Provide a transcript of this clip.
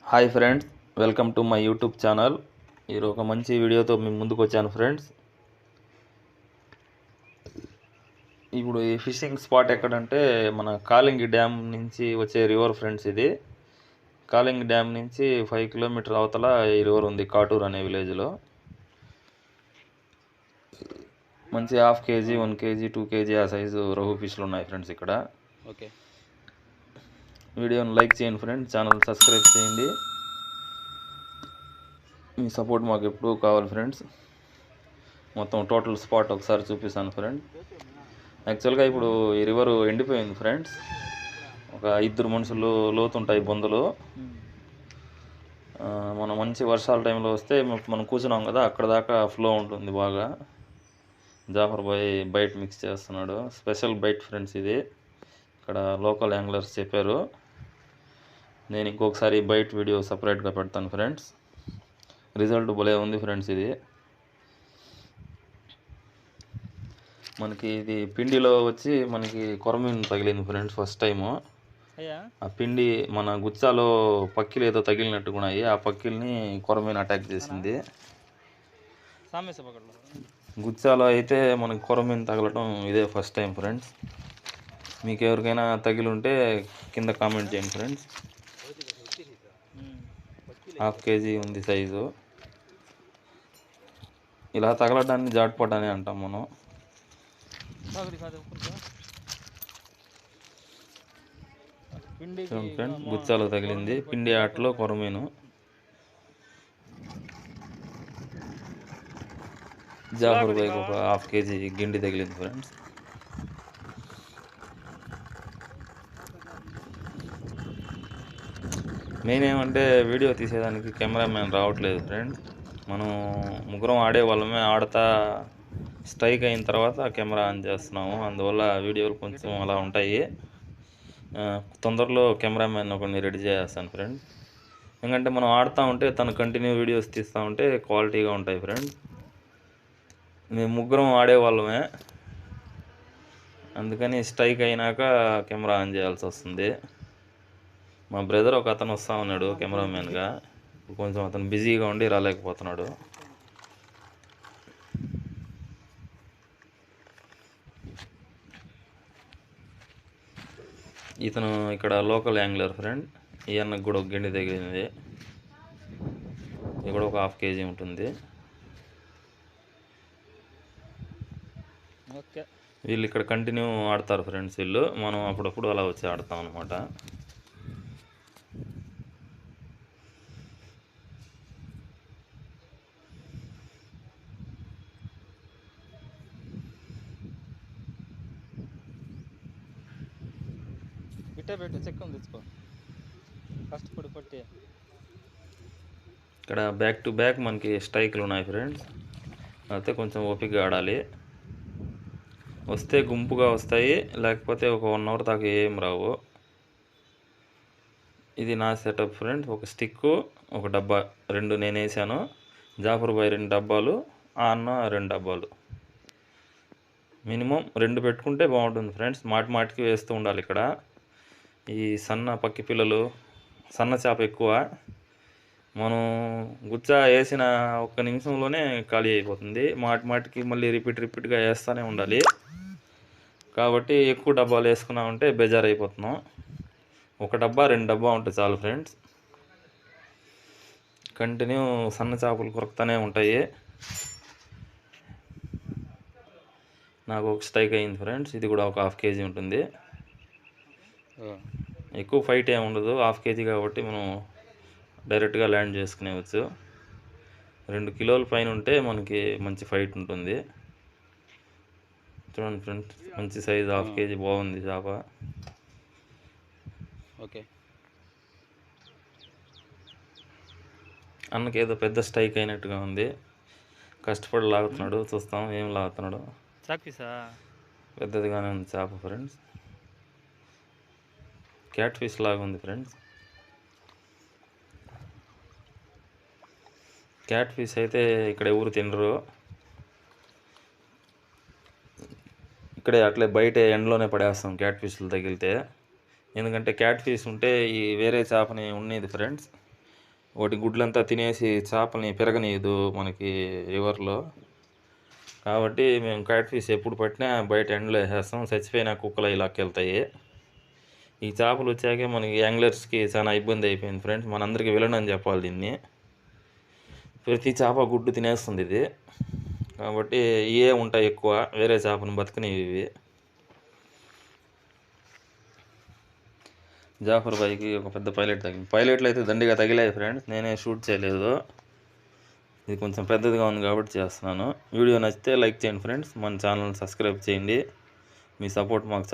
Hi friends, welcome to my YouTube channel. ఈరోజు ఒక మంచి వీడియోతో మీ ముందుకు వచ్చాను ఫ్రెండ్స్. ఇప్పుడు ఈ ఫిషింగ్ స్పాట్ ఎక్కడంటే మన కాలింగి డ్యామ్ నుంచి వచ్చే రివర్ ఫ్రెండ్స్. ఇది కాలింగి డ్యామ్ నుంచి 5 కిలోమీటర్ అవతల ఈ రివర్ ఉంది, కాటూర్ అనే విలేజ్లో. మంచి హాఫ్ కేజీ, 1 కేజీ, 2 కేజీ ఆ సైజు రఘు ఫిష్లు ఉన్నాయి ఫ్రెండ్స్ ఇక్కడ. ఓకే, వీడియోని లైక్ చేయండి ఫ్రెండ్స్, ఛానల్ సబ్స్క్రైబ్ చేయండి. మీ సపోర్ట్ మాకు ఎప్పుడూ కావాలి ఫ్రెండ్స్. మొత్తం టోటల్ స్పాట్ ఒకసారి చూపిస్తాను ఫ్రెండ్. యాక్చువల్గా ఇప్పుడు ఈ రివర్ ఎండిపోయింది ఫ్రెండ్స్. ఒక 2 మనుషులు లోతుంటాయి బొందలు. మనం మంచి వర్షాల టైంలో వస్తే మనం కూర్చున్నాం కదా, అక్కడ దాకా ఫ్లో ఉంటుంది బాగా. జాఫర్ బాయ్ బైట్ మిక్స్ చేస్తున్నాడు, స్పెషల్ బైట్ ఫ్రెండ్స్. ఇది ఇక్కడ లోకల్ యాంగ్లర్స్ చెప్పారు. నేను ఇంకొకసారి బైట్ వీడియో సపరేట్గా పెడతాను ఫ్రెండ్స్. రిజల్ట్ భలే ఉంది ఫ్రెండ్స్. ఇది మనకి ఇది పిండిలో వచ్చి మనకి కొరమీను తగిలింది ఫ్రెండ్స్ ఫస్ట్ టైము. ఆ పిండి మన గుచ్చాలో పక్కిలు ఏదో తగిలినట్టుకున్నాయి. ఆ పక్కిల్ని కొరమీను అటాక్ చేసింది. గుచ్చాలో అయితే మనకి కొరమీను తగలటం ఇదే ఫస్ట్ టైం ఫ్రెండ్స్. మీకు ఎవరికైనా తగిలి ఉంటే కింద కామెంట్ చేయండి ఫ్రెండ్స్. హాఫ్ కేజీ ఉంది సైజు. ఇలా తగలడాన్ని జాట్పాట్ అని అంటాం మనం. ఫ్రెండ్ గుచ్చాలో తగిలింది పిండి ఆటలో కొరమీను. జాఫర్ బైక్ ఒక హాఫ్ కేజీ గిండి తగిలింది ఫ్రెండ్స్. మెయిన్ ఏమంటే వీడియో తీసేదానికి కెమెరామ్యాన్ రావట్లేదు ఫ్రెండ్స్. మనం ముగ్గురం ఆడే వాళ్ళమే. ఆడతా స్ట్రైక్ అయిన తర్వాత కెమెరా ఆన్ చేస్తున్నాము, అందువల్ల వీడియోలు కొంచెం అలా ఉంటాయి. తొందరలో కెమెరామ్యాన్ ఒకరిని రెడీ చేస్తాను ఫ్రెండ్. ఎందుకంటే మనం ఆడుతూ ఉంటే తను కంటిన్యూ వీడియోస్ తీస్తూ ఉంటే క్వాలిటీగా ఉంటాయి ఫ్రెండ్. మేము ముగ్గురం ఆడేవాళ్ళమే, అందుకని స్ట్రైక్ అయినాక కెమెరా ఆన్ చేయాల్సి వస్తుంది. మా బ్రదర్ ఒక అతను వస్తూ ఉన్నాడు కెమెరామ్యాన్గా. కొంచెం అతను బిజీగా ఉండి రాలేకపోతున్నాడు. ఇతను ఇక్కడ లోకల్ యాంగ్లర్ ఫ్రెండ్. ఈ అన్నకు కూడా ఒక గిండి తగిలింది. ఇది కూడా ఒక హాఫ్ కేజీ ఉంటుంది. వీళ్ళు ఇక్కడ కంటిన్యూ ఆడతారు ఫ్రెండ్స్. వీళ్ళు మనం అప్పుడప్పుడు అలా వచ్చి ఆడతాం అనమాట. ఇక్కడ బ్యాక్ టు బ్యాక్ మనకి స్ట్రైక్లు ఉన్నాయి ఫ్రెండ్స్. అయితే కొంచెం ఓపికగా ఆడాలి. వస్తే గుంపుగా వస్తాయి, లేకపోతే ఒక 1 అవర్ దాకా ఏం రావు. ఇది నా సెటప్ ఫ్రెండ్స్. ఒక స్టిక్కు, ఒక డబ్బా, 2 నేను వేసాను. జాఫర్ బాయ్ 2 డబ్బాలు, ఆ అన్న 2 డబ్బాలు. మినిమం 2 పెట్టుకుంటే బాగుంటుంది ఫ్రెండ్స్. మాటికి వేస్తూ ఉండాలి. ఇక్కడ ఈ సన్న పక్కి పిల్లలు, సన్న చేప ఎక్కువ. మనం గుచ్చా వేసిన 1 నిమిషంలోనే ఖాళీ అయిపోతుంది. మాటికి మళ్ళీ రిపీట్గా వేస్తూనే ఉండాలి. కాబట్టి ఎక్కువ డబ్బాలు వేసుకున్నామంటే బేజారు అయిపోతున్నాం. 1 డబ్బా 2 డబ్బా ఉంటే చాలు ఫ్రెండ్స్. కంటిన్యూ సన్న చేపలు కొరుకుతూనే ఉంటాయి. నాకు ఒక స్ట్రైక్ అయింది ఫ్రెండ్స్. ఇది కూడా ఒక హాఫ్ కేజీ ఉంటుంది. ఎక్కువ ఫైట్ ఏమి ఉండదు, హాఫ్ కేజీ కాబట్టి మనం డైరెక్ట్గా ల్యాండ్ చేసుకునేవచ్చు. 2 కిలోల పైన ఉంటే మనకి మంచి ఫైట్ ఉంటుంది. చూడండి ఫ్రెండ్స్, మంచి సైజ్ హాఫ్ కేజీ బాగుంది చేప. ఓకే, అన్నకి ఏదో పెద్ద స్ట్రైక్ అయినట్టుగా ఉంది. కష్టపడి లాగుతున్నాడు, చూస్తాం ఏం లాగుతున్నాడు. పెద్దదిగానే ఉంది చేప ఫ్రెండ్స్. క్యాట్ ఫిష్ లాగా ఉంది ఫ్రెండ్స్. క్యాట్ ఫిష్ అయితే ఇక్కడ ఎవరు తినరు. ఇక్కడే అట్లే బయట ఎండలోనే పడేస్తాం క్యాట్ ఫిష్లు తగిలితే. ఎందుకంటే క్యాట్ ఫిష్ ఉంటే ఈ వేరే చేపని ఉండేది ఫ్రెండ్స్. వాటి గుడ్లంతా తినేసి చేపల్ని పెరగనీయదు మనకి రివర్లో. కాబట్టి మేము క్యాట్ ఫిష్ ఎప్పుడు పట్టినా బయట ఎండలో వేసేస్తాం. చచ్చిపోయిన కుక్కలు అవి లాక్కెళ్తాయి. ఈ చేపలు వచ్చాకే మనకి యాంగ్లర్స్కి చాలా ఇబ్బంది అయిపోయింది ఫ్రెండ్స్. మనందరికీ విలన్ అని చెప్పాలి దీన్ని. ప్రతి చేప గుడ్డు తినేస్తుంది ఇది. కాబట్టి ఇవే ఉంటాయి ఎక్కువ, వేరే చేపను బతకనివి ఇవి. జాఫర్ బాయ్కి ఒక పెద్ద పైలట్ తగిలింది. పైలట్లు అయితే దండిగా తగిలాయి ఫ్రెండ్స్, నేనే షూట్ చేయలేదు. ఇది కొంచెం పెద్దదిగా ఉంది కాబట్టి చేస్తున్నాను. వీడియో నచ్చితే లైక్ చేయండి ఫ్రెండ్స్. మన ఛానల్ని సబ్స్క్రైబ్ చేయండి. మీ సపోర్ట్ మాకు